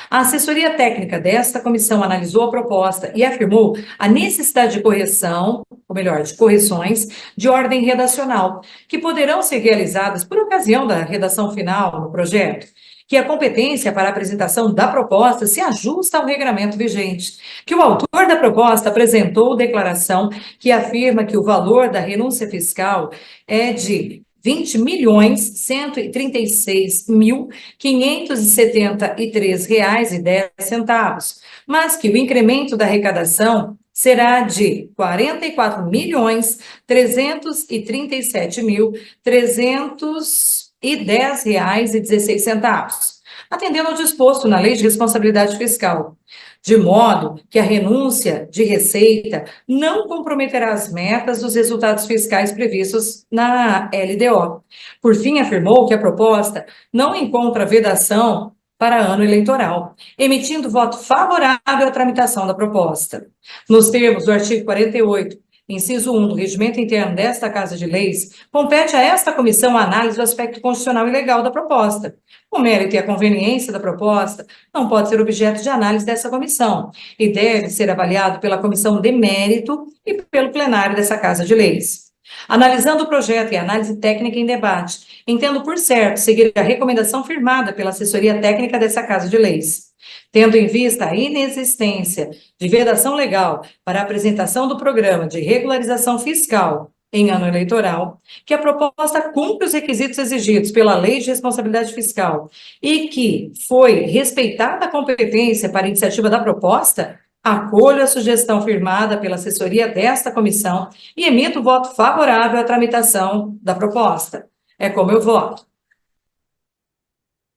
A assessoria técnica desta comissão analisou a proposta e afirmou a necessidade de correção, ou melhor, de correções de ordem redacional, que poderão ser realizadas por ocasião da redação final no projeto, que a competência para a apresentação da proposta se ajusta ao regramento vigente, que o autor da proposta apresentou declaração que afirma que o valor da renúncia fiscal é de R$20.136.573,10, mas que o incremento da arrecadação será de R$44.337.310,16, atendendo ao disposto na Lei de Responsabilidade Fiscal, de modo que a renúncia de receita não comprometerá as metas dos resultados fiscais previstos na LDO. Por fim, afirmou que a proposta não encontra vedação para ano eleitoral, emitindo voto favorável à tramitação da proposta. Nos termos do artigo 48, inciso 1 do Regimento Interno desta Casa de Leis, compete a esta comissão a análise do aspecto constitucional e legal da proposta. O mérito e a conveniência da proposta não pode ser objeto de análise dessa comissão e deve ser avaliado pela comissão de mérito e pelo plenário dessa Casa de Leis. Analisando o projeto e a análise técnica em debate, entendo por certo seguir a recomendação firmada pela assessoria técnica dessa Casa de Leis. Tendo em vista a inexistência de vedação legal para a apresentação do programa de regularização fiscal em ano eleitoral, que a proposta cumpre os requisitos exigidos pela Lei de Responsabilidade Fiscal e que foi respeitada a competência para a iniciativa da proposta, acolho a sugestão firmada pela assessoria desta comissão e emito voto favorável à tramitação da proposta. É como eu voto.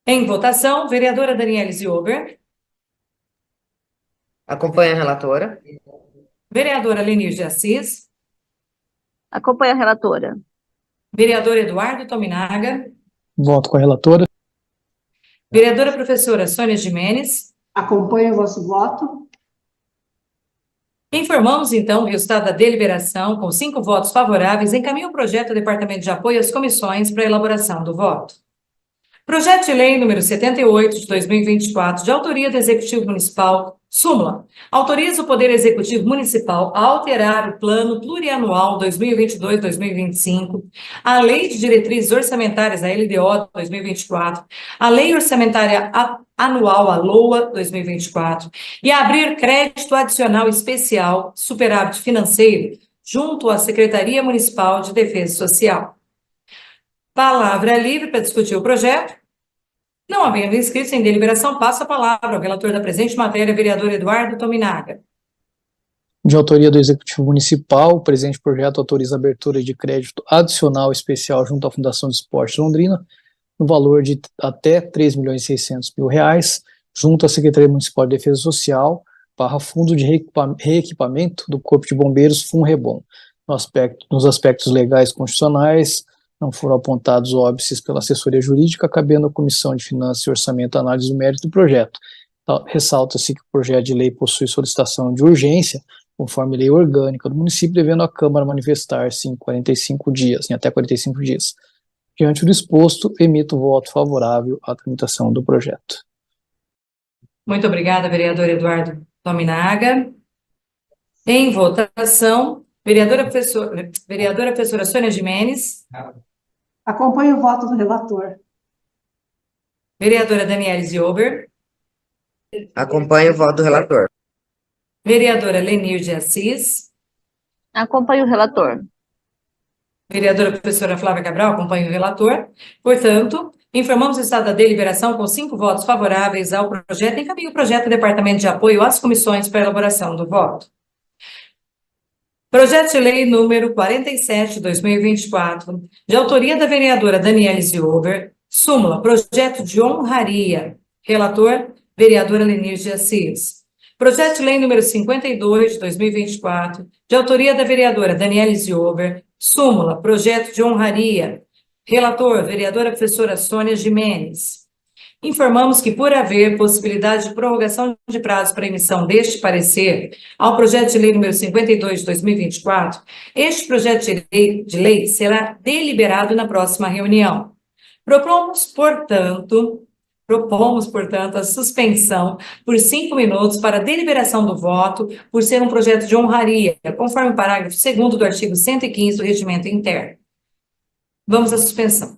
Em votação, vereadora Daniela Ziober. Acompanho a relatora. Vereadora Lenir de Assis. Acompanho a relatora. Vereador Eduardo Tominaga. Voto com a relatora. Vereadora professora Sônia Gimenez. Acompanho o vosso voto. Informamos, então, o resultado da deliberação com 5 votos favoráveis. Encaminho o projeto do Departamento de Apoio às Comissões para a elaboração do voto. Projeto de lei número 78 de 2024, de autoria do Executivo Municipal, súmula, autoriza o Poder Executivo Municipal a alterar o Plano Plurianual 2022-2025, a Lei de Diretrizes Orçamentárias, a LDO 2024, a Lei Orçamentária Anual, a LOA 2024, e a abrir crédito adicional especial, superávit financeiro, junto à Secretaria Municipal de Defesa Social. Palavra livre para discutir o projeto. Não havendo inscritos em deliberação, passo a palavra ao relator da presente matéria, vereador Eduardo Tominaga. De autoria do Executivo Municipal, o presente projeto autoriza a abertura de crédito adicional especial junto à Fundação de Esportes Londrina, no valor de até R$3.600.000, junto à Secretaria Municipal de Defesa Social, barra Fundo de Reequipamento do Corpo de Bombeiros, FUNREBOM. Nos aspectos legais e constitucionais, não foram apontados óbices pela assessoria jurídica, cabendo à Comissão de Finanças e Orçamento a análise do mérito do projeto. Ressalta-se que o projeto de lei possui solicitação de urgência, conforme lei orgânica do município, devendo a Câmara manifestar-se em até 45 dias. Diante do exposto, emito voto favorável à tramitação do projeto. Muito obrigada, vereador Eduardo Tominaga. Em votação, vereadora professora Sônia Gimenez, Acompanho o voto do relator. vereadora Daniele Ziober, Acompanho o voto do relator. vereadora Lenir de Assis, Acompanho o relator. vereadora professora Flávia Cabral, acompanha o relator. Portanto, informamos o estado da deliberação com 5 votos favoráveis ao projeto e encaminho o projeto ao Departamento de Apoio às Comissões para a elaboração do voto. Projeto de Lei número 47, de 2024, de autoria da vereadora Daniele Ziober, súmula, projeto de honraria. Relator, vereadora Lenir de Assis. Projeto de Lei número 52, de 2024, de autoria da vereadora Daniele Ziober, súmula, projeto de honraria. Relator, vereadora professora Sônia Gimenez. Informamos que, por haver possibilidade de prorrogação de prazo para emissão deste parecer ao projeto de lei número 52 de 2024, este projeto de lei será deliberado na próxima reunião. Propomos, portanto, a suspensão por 5 minutos para a deliberação do voto, por ser um projeto de honraria, conforme o parágrafo 2º do artigo 115 do Regimento Interno. Vamos à suspensão.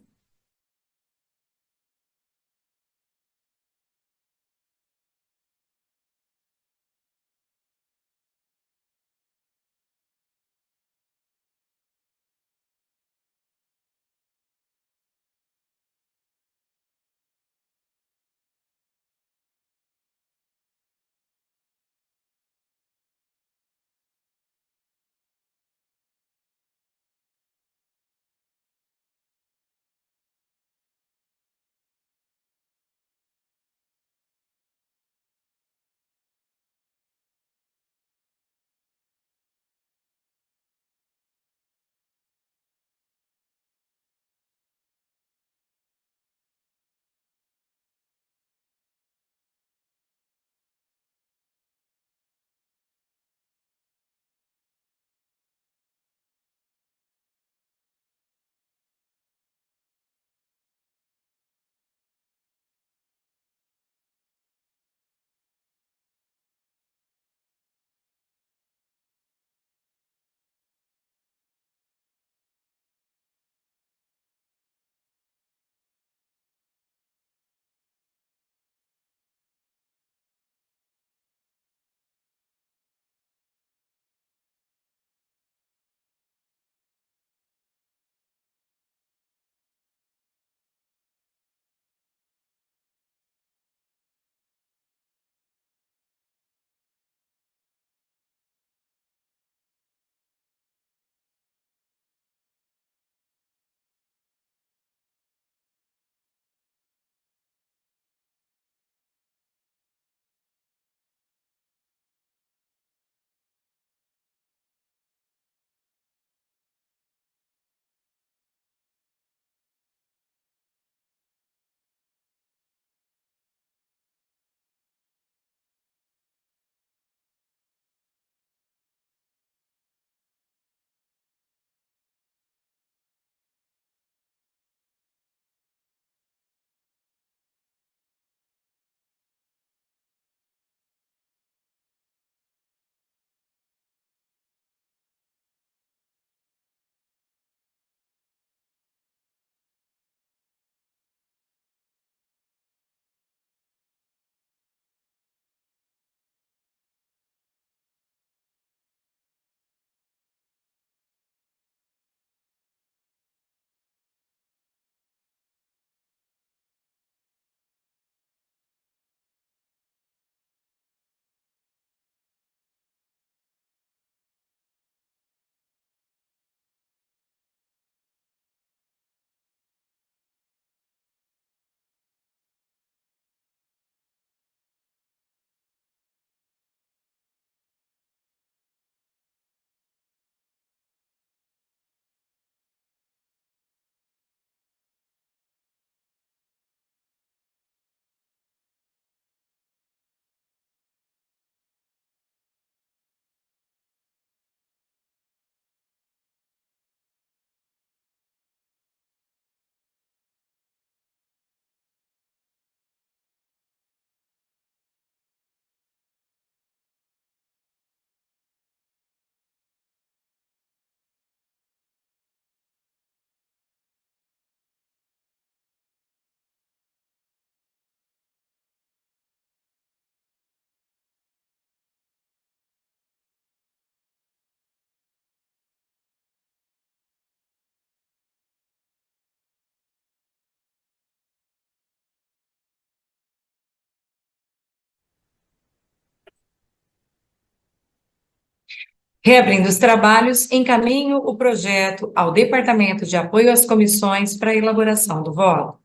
Reabrindo os trabalhos, encaminho o projeto ao Departamento de Apoio às Comissões para a elaboração do voto.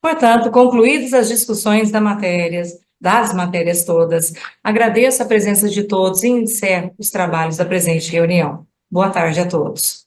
Portanto, concluídas as discussões das matérias todas, agradeço a presença de todos e encerro os trabalhos da presente reunião. Boa tarde a todos.